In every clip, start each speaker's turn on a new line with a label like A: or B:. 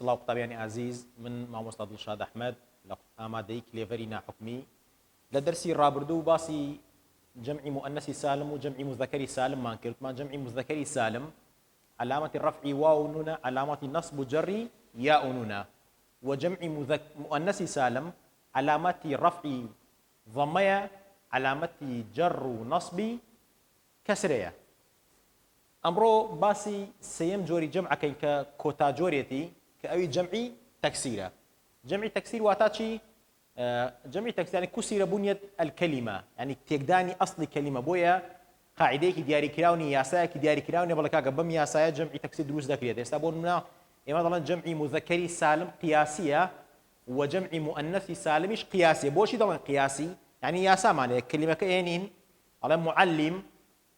A: سڵاو قوتابیانی عزیز، من مامۆستا دڵشاد ئەحمەد لە ئامادەی کلێڤەری ناحوکمی لە دەرسی ڕابردوو باسی جەمعی مؤنەسی سالم و جەمعی مذەکەری سالممان کردمان. جەمعی مذەکەری سالم علامەتی ڕەفعی واو و نونە، علامەتی نەصب و جەڕی یا و نونە، و جەمعی مؤنەسی سالم علامەتی ڕەفعی ضەمەیە، علامەتی جەڕ و نەصبی کەسرەیە. ئەمڕۆ باسی سێیەم جۆری جەمعەکەین کە کۆتا جۆرێتی کە ئەوی جەمعی تەکسیرە. جەمعی تەکسیر واتە چی؟ جەمعی تەکسیر یعنی کوسیرە بوونیەت الکەلیمە، یعنی تێکدانی ئەسڵی کەلیمە. بۆیە قاعدەیەکی دیاریکراونی یاسایەکی دیاریکراونی بەڵێ کاکە بەم یاسایە جەمعی تەکسیر دروست دەکرێت. ئێستا بۆ نمونە ئێمە دەڵێن جەمعی مذەکەری سالم قیاسیە و جەمعی مؤنەسی سالمیش قیاسیە. بۆچی دەڵێن قیاسی؟ یعنی یاسامانەیە کەلیمەکە هێنین ئەڵێن معلم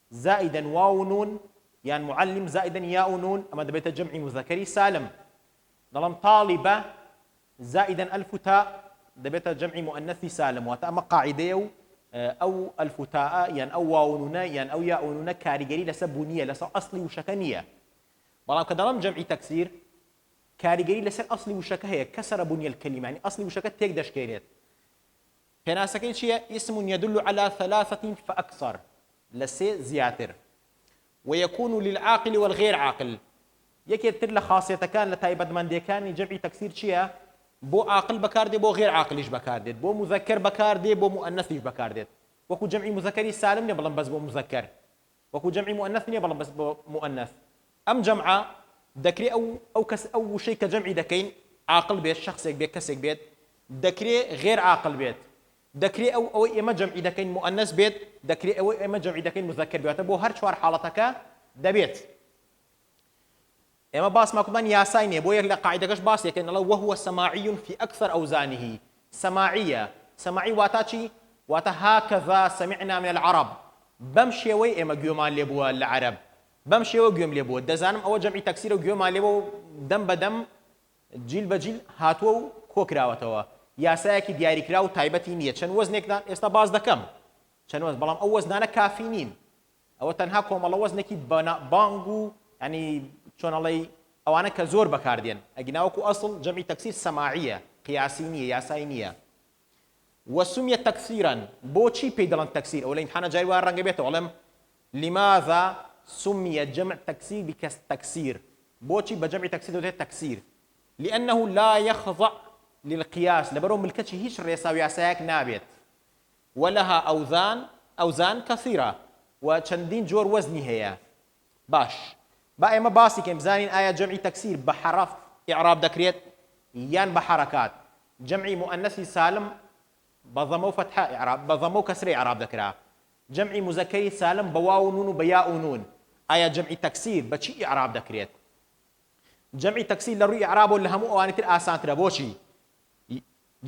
A: زائدا واو و نون یان معلم زائدا یا و نون، ئەمە دەبێتە جەمعی مذەکەری سالم. دەڵێم طالبە زائدا ئەلف و تا دەبێتە جەمعی مؤنەسی سالم. واتە ئەمە قاعدەیە و ئەو ئەلف و تاء یان ئەو واو و نونە یان ئەو یا و نونە کاریگەری لەسەر بوونیە، لەسەر ئەسڵی وشەکە نییە. بەڵام کە دەڵێم جەمعی تەکسیر کاریگەری لەسەر ئەسڵی وشەکە هەیە، کەسرە بوونیە الکەلیمە، یعنی ئەسڵی وشەکە تێک دەشکێنێت. پێناسەکەی چییە؟ اسم يدل على ثلاثة فأكثر، لسێ زیاتر. ويكون للعاقل والغير عاقل. یەکێتر لە خاصیەتەکان لە تایبەتمەندیەکانی جەمعی تەکسیر چییە؟ بۆ عاقل بەکاردێت، بۆ غێر عاقلیش بەکاردێت، بۆ مذەکەر بەکاردێت، بۆ مؤنەثیش بەکاردێت. وەکو جەمعی مذەکەری سالم نیە بەڵام بەس بۆ مذەکەر، وەکو جەمعی مؤنەث نیە بەڵام بەس بۆ مؤنەث. ئەم جەمعە دەکرێت ئەو وشەی کە جەمعی دەکەین عاقل بێت، شخصێک بێت، کەسێک بێت، دەکرێت غێر عاقل بێت، دەکرێت ئەوەی ئێمە جەمعی دەکەین مؤنەث بێت، دەکرێت ئەوەی ئێمە جەمعی دەکەین مذەکەر بێت. بۆ هەر چوار حاڵەتەکە دەبێت. ئێمە باسمان کوتمان یاسای نییە، بۆ یەک لە قاعدەکەش باسێکەکەین نەڵە وهو سەماعی في أكثر أوزانه. سەماعیە، سەماعی واتە چی؟ واتە هاکەذا سەمیعنا من العرب. بەم شێوەی ئێمە گوێمان لێ بووە لە عەرەب، بەم شێوە گوێم لێ بووە. دەزانم ئەوە جەمعی تەکسیرە و گوێمان لێ بووە و دەم بەدەم جیل بە جیل هاتووە و کۆکراوەتەوە. یاسایەکی دیاریکرا و تایبەتی نییە. چەند وەزنێکدان ئێستا باز دەکەم، چەند وەزن، بەڵام ئەو وەزنانە کافی نین. ئەوە تەنها کۆمەڵە وەزنێکی بانگ و ینی چۆنەڵەی ئەوانە کە زۆر بەکاردێن. ئەگیناوەکو ئەسڵ جەمعی تەکسیر سەماعیە، قیاسی نییە، یاسای نییە. وسمیە تەکسیران، بۆچی پێی دەڵێن تەکسیر؟ ئەو لە ئیمتحانە جاری وایە ڕەنگە بێتەوە. ئەڵێم لماذا سمي جمع تكسير بكالتكسير؟ بۆچی بە جەمعی تەکسیر دەوترێت تەکسیر؟ لأنه لا يخضع للقياس، لەبەرەوە ملکەتی هیچ ڕێسا و یاسایەک نابێت. ولها أوزان كثيرة، و چەندین جۆر وەزنی هەیە. باش، با ئێمە باسی کەین بزانین ئایا جەمعی تەکسیر بە حەرف ئیعراب دەکرێت یان بە حەرەکات. جەمعی مؤنەسی سالم بە ضەمە و فەتحە ئیعراب، بە ضەمە و کەسرە ئیعراب دەکرا. جەمعی مذەکەری سالم بە واو و نون و بە یا و نون. ئایا جەمعی تەکسیر بە چی ئیعراب دەکرێت؟ جەمعی تەکسیر لە ڕووی ئیعراب و لە هەموو ئەوانی تر ئاسانترە. بۆچی؟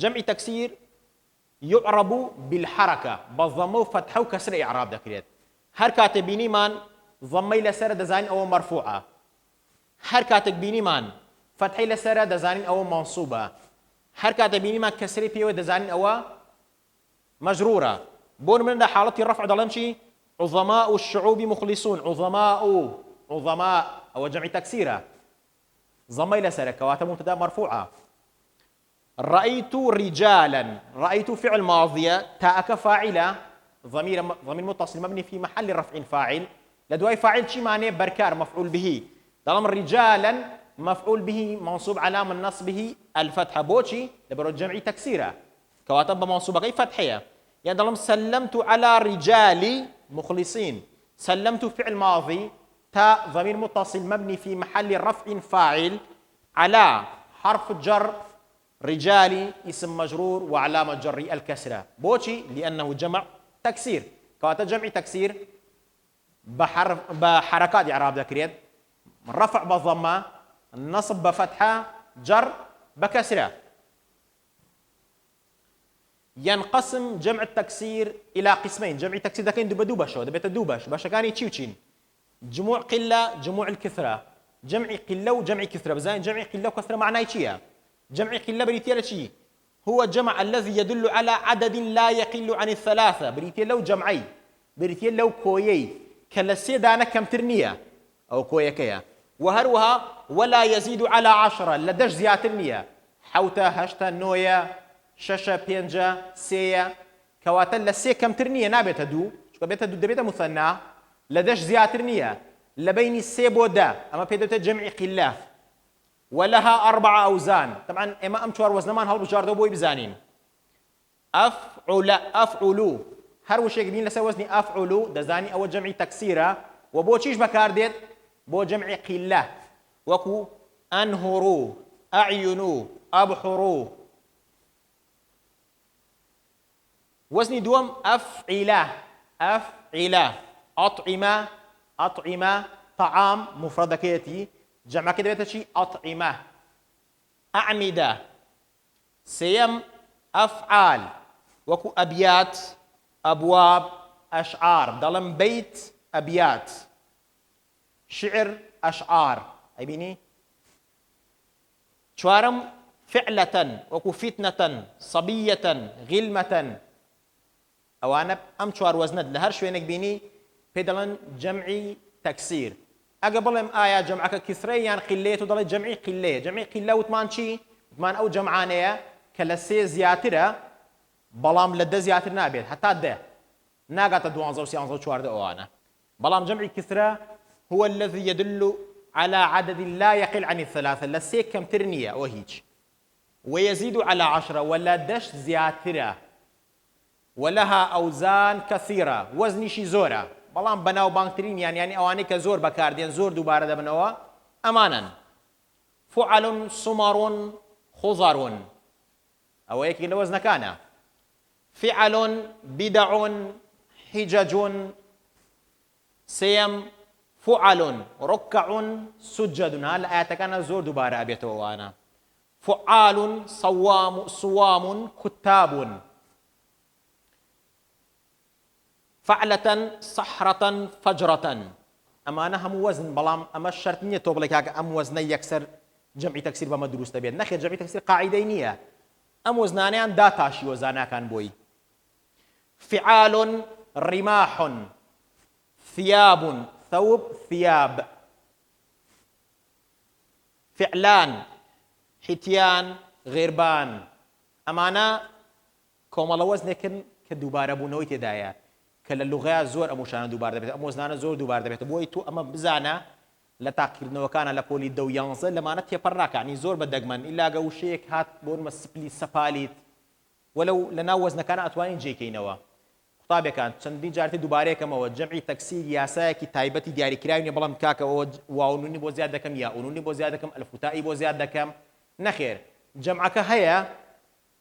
A: جەمعی تەکسیر يعرب بالحركة، بالضمة وفتحة وكسر إعراب دكريت. هر كاتب بينيمان ضمي لسر دزاين أو مرفوعة، هر كاتب بينيمان فتحي لسر دزاين أو منصوبة، هر كاتب بينيمان كسر بيو دزاين أو مجرورة. بون من حالة الرفع ضلم شي عظماء الشعوب مخلصون. عظماء أو جمع تكسيرة، ضمي لسر كواتب مبتدا مرفوعة. رأيت رجالا، رأيت فعل ماضية، تاءك فاعلة، ضمير متصل مبني في محل رفع فاعل. لدواي فاعل شي معناه بركار مفعول به. ضم رجالا مفعول به منصوب علامة نصبه الفتحة. بوشي لبرو جمعي تكسيرة كواتب منصوبة غير فتحية. يعني ضم سلمت على رجال مخلصين. سلمت فعل ماضي، تاء ضمير متصل مبني في محل رفع فاعل، على حرف جر رجالي اسم مجرور وعلامة جري الكسرة. بوشي لأنه جمع تكسير. كواتا جمع تكسير بحركات إعراب ذكريت، رفع بضمة، النصب بفتحة، جر بكسرة. ينقسم جمع التكسير إلى قسمين. جمع التكسير دكين دوبة شو دبيت دوبش باش كاني تشيوتشين جموع قلة جموع الكثرة. جمع قلة وجمع كثرة. بزين جمع قلة وكثرة معناه شيء. جمع قلة بريتيا شيء هو جمع الذي يدل على عدد لا يقل عن الثلاثة. بريتيا لو جمعي، بريتيا لو كويي كلا سيدانا كم ترنية أو كويا كيا. وهروها ولا يزيد على 10 لدش زياتر نية حوتا هشتا نويا ششا بينجا سيا كواتا لسي كم ترنية نابت دو شو بيت دو دبيت مثنى لدش زياتر نية لبين السيبو دا أما بيدوتا جمع قلة ولها 4 أوزان طبعا إما أمشوار وزنمان هل بجاردو بوي بزانين أفعلو هر وشيك بين لسا وزني أفعلو دزاني أو جمع تكسيرة وبو تشيش بكارديت بو جمع قلة وكو أنهرو أعينو أبحرو وزني دوم أفعلة أطعمة طعام مفردة كيتي جمع كده بيتشي أطعمة أعمدة سيم أفعال وكو أبيات أبواب أشعار ضلم بيت أبيات شعر أشعار أي بيني شوارم فعلة وكو فتنة صبية غلمة أو أنا أم شوار وزند لهر شوينك بيني بدلن جمعي تكسير أقبلهم آية جمعك كثريا قليت وضل جمعي قلة وثمان شي وثمان أو جمعانية كالسي زياترة بلام لدى زياتر نابيت حتى ده ناقات دوانزو سيانزو شوار ده أوانا بلام جمعي كثرة هو الذي يدل على عدد لا يقل عن 3 لسي كم ترنية وهيج ويزيد على 10 ولا دش زياترة ولها أوزان كثيرة وزني شي زورة بلام بناو بانكترين يعني أواني كزور بكاردين زور دوبارة ده بنوا أمانا فعل سمر خضر أو هيك وزن كان فعل بدع حجج سيم فعل ركع سجد هلا آيات كان زور دوبارة أبيته وأنا فعال صوام كتاب فعلة صحرة فجرة أما أنا هم وزن بلام أما الشرط نية توبلك أم وزن يكسر جمع تكسير بما دروس تبين نخير جمع تكسير قاعدينية أم وزنانيان داتاشي وزانا كان بوي فعال رماح ثياب ثوب ثياب فعلان حتيان غربان أمانا كوم الله وزنكن كدوبارة بونوي تدايا كلا اللغة زور أموشانا دوبارة بيت أموزنانا زور دوبارة بيت بوي تو أما بزانا لتاكيرنا وكان لبولي دو ينزل لما نتيا براك يعني زور بدقمن إلا قوشيك هات بون مسبلي سباليت ولو لنا وزن كان أتواني جيكي نوا خطابة كان چندی جارتی دوباره کم و جمعی تکسیر یاسای کی تایبتی دیاری کراینی بلام کاک و اونونی با زیاد دکم یا اونونی با زیاد دکم الفتایی با زیاد دکم نخیر جمع که هیا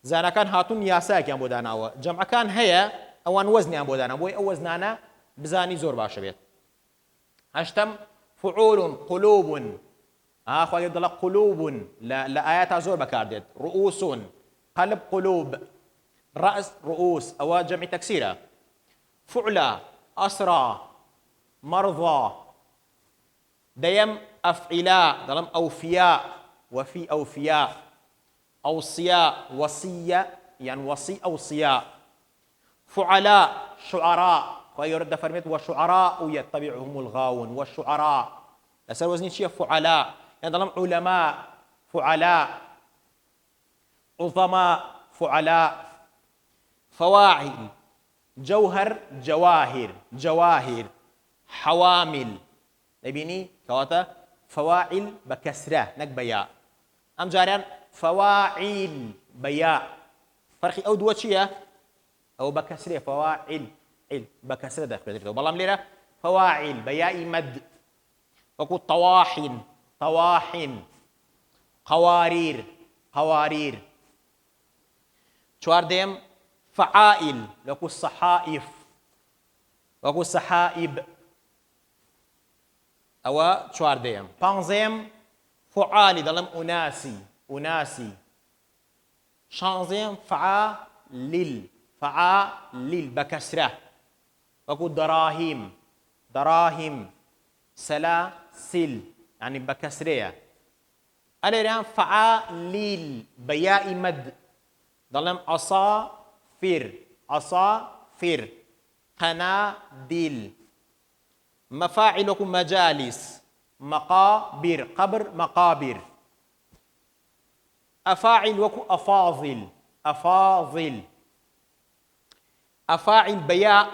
A: زانا كان هاتون یاسای کی بودانا و جمع كان هیا اوان وزنی بودانا بوی او وزنانا بزانی زور باشه بیت هشتم فعول قلوب خواهی دل قلوب لآيات زور بكاردت رؤوس قلب قلوب رأس رؤوس أو جمع تكسيرة فعلى أسرى مرضى ديم أفعلاء ظلم أوفياء وفي أوفياء أوصياء وصية يعني وصي أوصياء فعلاء شعراء ويرد فرميت وشعراء يتبعهم الغاوون والشعراء لسر وزني شيء فعلاء يعني ظلم علماء فعلاء عظماء فعلاء فواعل جوهر جواهر جواهر حوامل نبيني كواتا فواعل بكسرة نك بياء أم جاريان فواعل بياء فرقي أو دوتشيا أو بكسرة فواعل بكسرة داخل بالله مليرة فواعل بياء مد وكو طواحن طواحن قوارير قوارير شوار ديم فعائل لكو الصحائف وكو السحائب أو شوار ديم بانزيم فعالي دلم أناسي أناسي شانزيم فعالل فعالل بكسرة وكو دراهم دراهم سلاسل يعني بكسرية أنا فعالل بياء مد ضلم أصافر أصافر قناديل مفاعلكم مجالس مقابر قبر مقابر. أفاعل وكو أفاضل أفاضل. أفاعل بياء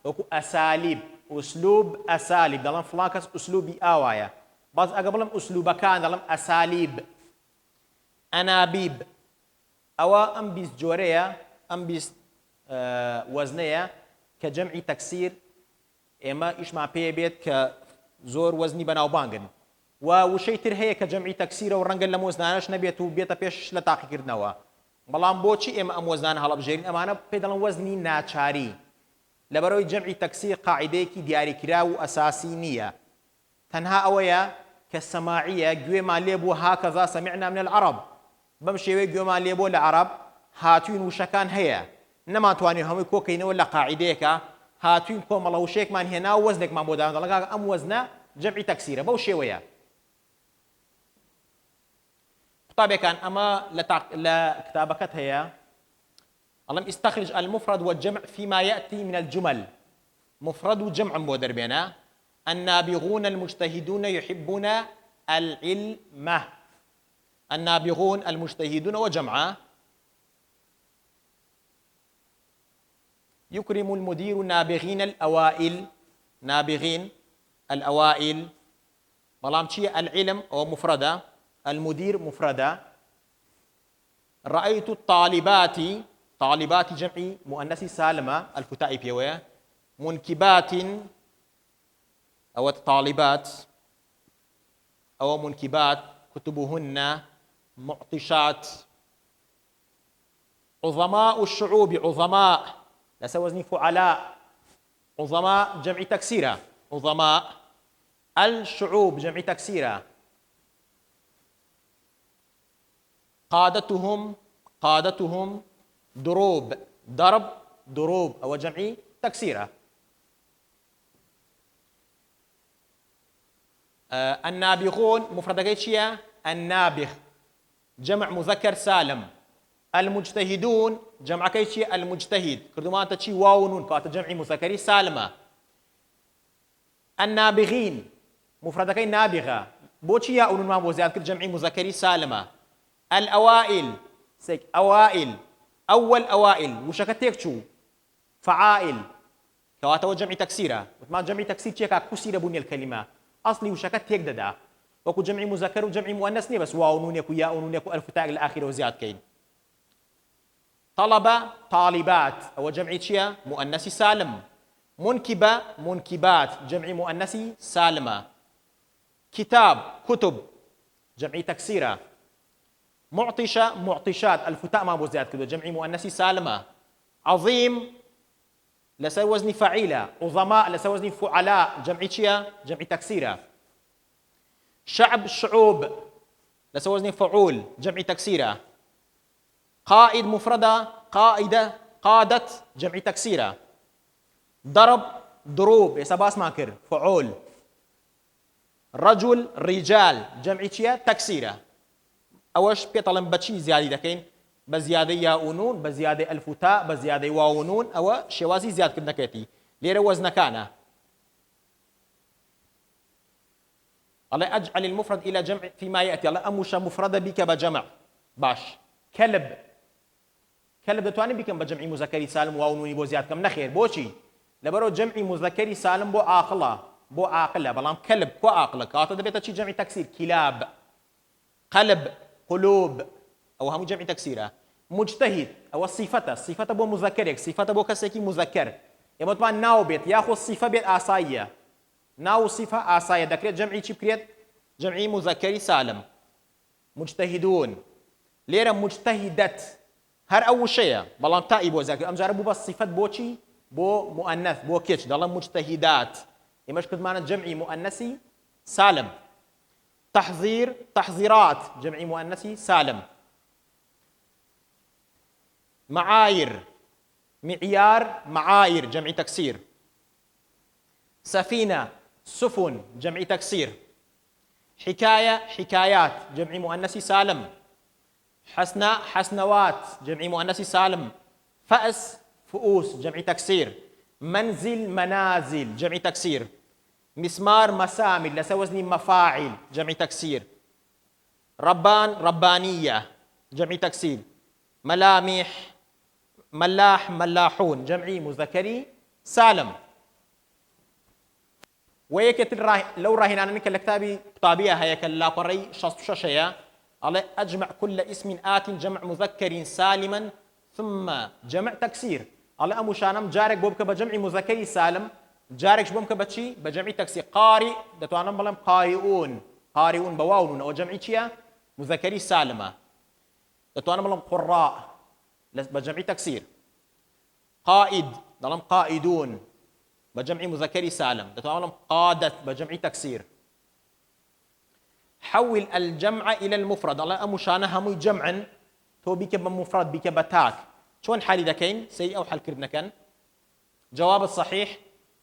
A: وكو أساليب أسلوب أساليب دلم فلانكس أسلوبي آوايا باز أقبلم أسلوب كان دلم أساليب. أنابيب أو أم بيس جوريا أم بيس وزنية كجمع تكسير إما إيش مع بيت كزور وزني بناو بانجن وشيء ترهي كجمع تكسير ورنجل لموزنانش نبيتو بيتا بيش لتاقي كردنوا بلان بوشي إما أم وزنان هلا بجيرين أمانة بيدلن وزني ناچاري لبروي جمع تكسير قاعديكي دياري كراو أساسي نية تنها أويا كالسماعية جوي ما ليبو هكذا سمعنا من العرب بمشي جوي ما ليبو العرب هاتوين وشكان هيا نما تواني هم كوكين ولا قاعديك هاتوين كوم الله وشيك من هنا وزنك ما بودان دلقا أم وزنا جمع تكسيره بوشي ويا طبعا كان أما لكتابكت هي اللهم استخرج المفرد والجمع فيما يأتي من الجمل. مفرد وجمع مودر بينا. النابغون المجتهدون يحبون العلم. النابغون المجتهدون وجمعه. يكرم المدير النابغين الأوائل. نابغين الأوائل. بلام شيء العلم أو مفردة. المدير مفردة. رأيت الطالبات. طالبات جمعي مؤنث سالمة الفتاء بيوه. منكبات أو الطالبات أو منكبات كتبهن معطشات. عظماء الشعوب. عظماء لسه وزني فعلاء. عظماء جمع تكسيرة. عظماء الشعوب جمع تكسيرة. قادتهم. قادتهم دروب. ضرب دروب أو جمع تكسيرة. النابغون مفردة كيتشيا النابغ جمع مذكر سالم. المجتهدون جمع كيتشيا المجتهد كردمان تشي واو نون كات جمع مذكري سالمة. النابغين مفردة كي نابغة بوتشيا أولون ما بوزياد كر جمع مذكري سالمة. الأوائل سيك أوائل أول أوائل وشكتك شو فعائل كواتا جمع تكسيرة ما جمع تكسير تيكا كسيرة بني الكلمة أصلي وشكت هيك ددا وكو جمع مذكر وجمع مؤنث ني بس واو نون يكو ياء نون يكو ألف تاء إلى آخره وزياد كين. طلبة طالبات أو جمع تشيا مؤنث سالم. منكبة منكبات جمع مؤنث سالمة. كتاب كتب جمع تكسيرة. معطشة معطشات الفتاء ما بو زياد كده جمع مؤنث سالمة. عظيم لسه وزن فعيلة. عظماء لسه وزن فعلاء جمع تشيا جمع تكسيرة. شعب شعوب لسه وزن فعول جمع تكسيرة. قائد مفردة قائدة قادت جمع تكسيرة. ضرب ضروب يسباس ماكر فعول. رجل رجال جمع تشيا تكسيرة. أوش بيطلم بتشي زيادة دكين بزيادة ياء ونون بزيادة ألف تاء بزيادة واو ونون أو شوازي زيادة كنا كيتي ليرة وزن كان. الله أجعل المفرد إلى جمع فيما يأتي. الله أموش مفردة بك بجمع باش. كلب كلب دتواني بكم بجمع مذكري سالم واو نوني بو زيادة كم نخير بوشي لبرو جمع مذكري سالم بو عاقلة بو عاقلة بلام كلب كو عاقلة كاتا دبيتا شي جمع تكسير كلاب. قلب قلوب أو هم جمع تكسيرة. مجتهد أو الصفة الصفة بو مذكرك صفة بو كسيكي مذكر يا طبعا ناو بيت ياخذ الصفة بيت آساية ناو صفة آساية دكريت جمعي شي بكريت جمعي مذكري سالم. مجتهدون ليرة مجتهدت هر أول شيء بلام تائي بو ذاكر أم جاربو بس صفة بوشي بو مؤنث بو كيتش دلهم مجتهدات يمش كد معنا جمعي مؤنثي سالم. تحذير تحذيرات جمع مؤنثي سالم. معاير معيار معاير جمع تكسير. سفينة سفن جمع تكسير. حكاية حكايات جمع مؤنثي سالم. حسنة حسنوات جمع مؤنثي سالم. فأس فؤوس جمع تكسير. منزل منازل جمع تكسير. مسمار مسامل لسا وزني مفاعل جمع تكسير. ربان ربانية جمع تكسير. ملامح ملاح ملاحون جمعي مذكري سالم. ويكتر لو راهنا انك الكتابي طابيه هيك لا قري شص ششيا على اجمع كل اسم آت جمع مذكر سالما ثم جمع تكسير على امشانم جارك بوبك بجمع مذكري سالم جارك بوبك بتشي بجمع تكسير. قارئ دتوانا بلم قارئون قارئون بواون او جمعي تشيا مذكري سالمه دتوانا بلم قراء بجمع تكسير. قائد دلم قائدون بجمع مذكري سالم دتوانا قادت بجمع تكسير. حول الجمع الى المفرد على امشانه همي جمعا تو بك بمفرد بك بتاك شلون حالي دكين سي او حل كربنا كان. جواب الصحيح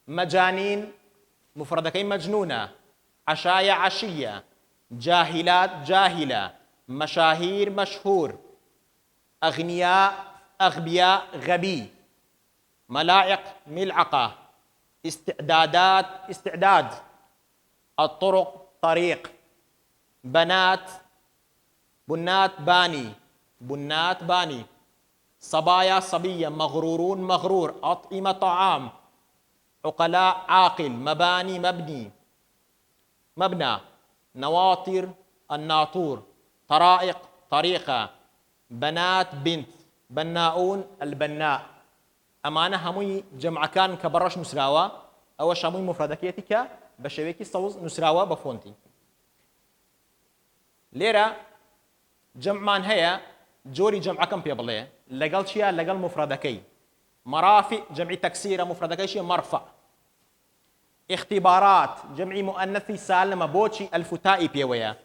A: مجانين مفردكين مجنونه. عشايا عشيه. جاهلات جاهله. مشاهير مشهور. اغنياء اغبياء غبي. ملائق ملعقه. استعدادات استعداد. الطرق طريق. بنات بنات باني بنات باني. صبايا صبية. مغرورون مغرور. أطعمة طعام. عقلاء عاقل. مباني مبني مبنى. نواطر الناطور. طرائق طريقة. بنات بنت. بناؤون البناء. أمانة هموي جمع كان كبرش نسراوة أو شاموي مفردكيتك بشويكي صوز نسراوة بفونتي ليرة جمعان هيا جوري جمع كم بيبليه لقل شيا لقل مفردكي. مرافق جمع تكسير مفردكي شيا مرفع. اختبارات جمع مؤنثي سالم بوشي الفتائي بيويا.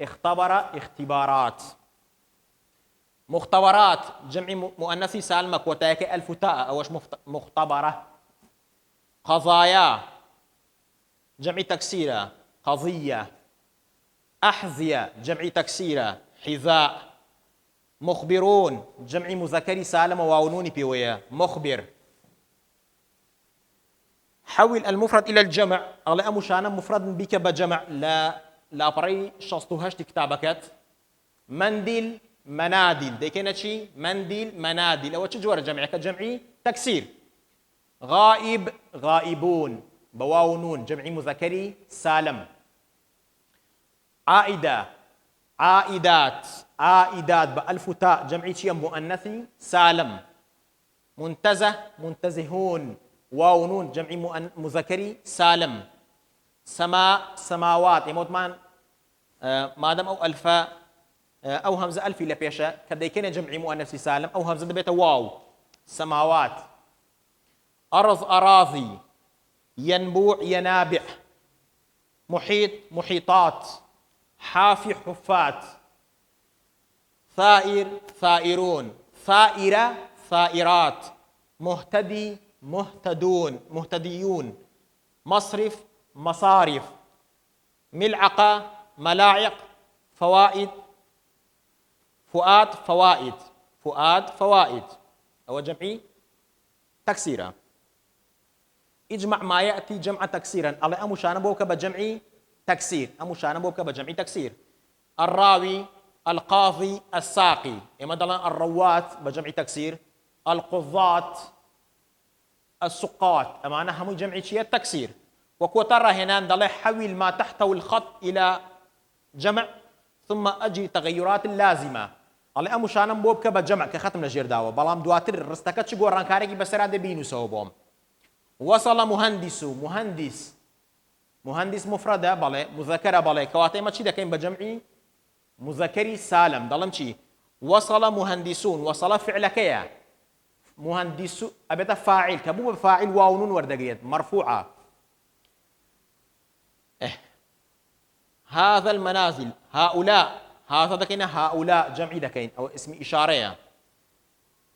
A: اختبر اختبارات. مختبرات جمع مؤنثي سالم كوتايك الفتاء اوش مختبرة. قضايا جمع تكسير قضية. أحذية جمع تكسير حذاء. مخبرون جمع مذكر سالم واونوني بيويا مخبر. حول المفرد إلى الجمع على أمشانا مفرد بك بجمع لا بري شصتوهاش كتابكت. منديل مناديل دي كانت شي منديل مناديل أو تجور جمعك جمعي تكسير. غائب غائبون بواونون جمع مذكري سالم. عائدة عائدات عائدات بألف تاء جمعي شيء مؤنثي سالم. منتزه منتزهون واو نون جمعي مذكري سالم. سماء سماوات يموت مان مادام او الفاء او همزه الفي لبيشا كديكين جمعي مؤنثي سالم او همزه بيت واو سماوات. أرض أراضي. ينبوع ينابع. محيط محيطات. حافي حفات. ثائر ثائرون. ثائرة ثائرات. مهتدي مهتدون مهتديون. مصرف مصارف. ملعقة ملاعق. فوائد فؤاد فوائد فؤاد فوائد أو جمعي تكسيرا. اجمع ما يأتي جمع تكسيرا على أمشان بوك بجمعي تكسير أمشان بوك بجمعي تكسير. الراوي القاضي الساقي مثلا الروات بجمع تكسير. القضاة السقاط أمانة هم جمع شيء تكسير. وكوتر هنا ضل حول ما تحته الخط إلى جمع ثم أجري تغيرات اللازمة على أمشان بوك بجمع كختم نجير داوة بلام دواتر رستكت شو قران كاري بسرعة بينو سوبهم. وصل مهندس مهندس مهندس مفردة بالي مذكرة بالي كواتي ما تشي كاين بجمعي مذكري سالم ضلم شي. وصل مهندسون وصل فعل كيا مهندس أبدا فاعل كبوب فاعل واو نون وردقيت مرفوعة. هذا المنازل هؤلاء هذا دكينا هؤلاء جمعي دكين أو اسم إشارة.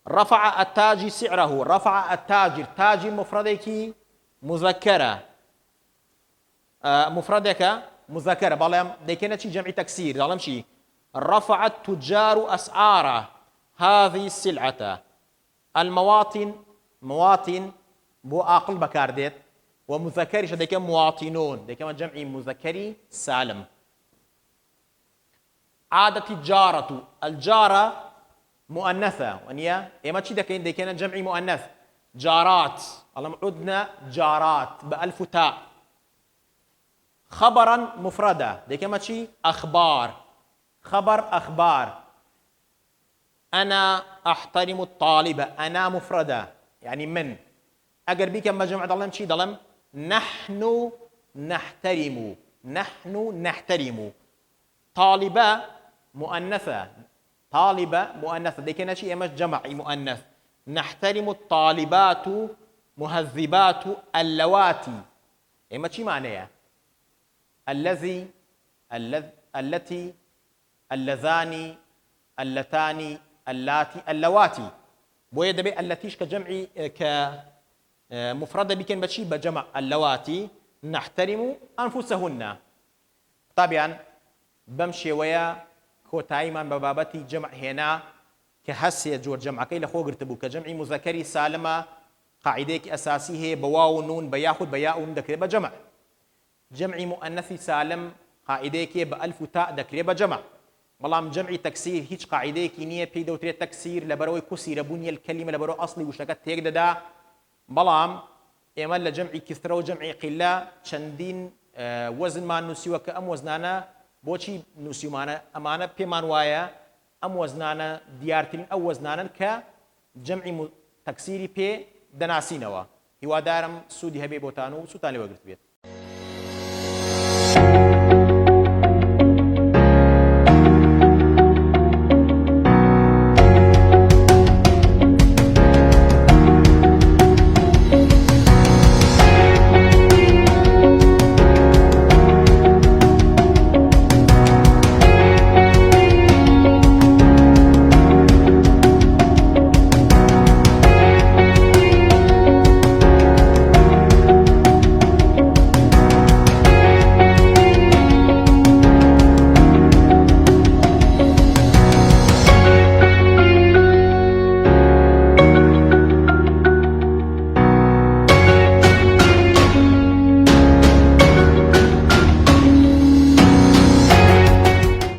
A: رفع التاج سعره. رفع التاجر تاجر مفردك مذكرة مفردك مذكرة بالام دكينا شي جمع تكسير ظلم شي. رفع التجار أسعار هذه السلعة. المواطن مواطن بو عاقل بكارديت ومذكرش دەیکە مواطنون دەیکەمە جەمعی مذكری سالم. عادة الجارة الجارة مؤنثة ونيا إما تشي دكين ديكينا جمعي مؤنث جارات اللهم عدنا جارات بألف تاء. خبرا مفردة ديكيما تشي أخبار خبر أخبار. أنا أحترم الطالبة أنا مفردة يعني من أجر بيك أما جمع ضلم تشي ضلم نحن نحترم نحن نحترم. طالبة مؤنثة طالبة مؤنثة دي كنا شيء مش جمع مؤنث. نحترم الطالبات مهذبات اللواتي إما شيء معناه الذي التي اللذان اللتان اللاتي اللواتي بويا دبي اللتيش كجمعي كمفردة بيكن بشي بجمع اللواتي. نحترم أنفسهن طبعا بمشي ويا كوتايمان ببابتي جمع هنا كهسي جور جمع كي لخو قرتبو كجمع مذكري سالمة قاعدة أساسي هي بواو نون بياخد بياء ذكر بجمع. جمع مؤنث سالم قاعدة كي بألف تاء ذكر بجمع. بلام جمع تكسير هيج قاعدة كينية بيدو تري تكسير لبروي كسر بني الكلمة لبرو أصلي وشكت تيجد دا. بلام إمال لجمع كثرة وجمع قلة شندين وزن ما نسيوا كأم وزنانا بۆچی نووسیمانە ئەمانە پێمان وایە ئەم وەزنانە دیارترین ئەو وەزنانن کە جەمعی تەکسیری پێ دەناسینەوە. هیوادارم سوودی هەبێ بۆتان و سوتان لێ وەرگرت بێت.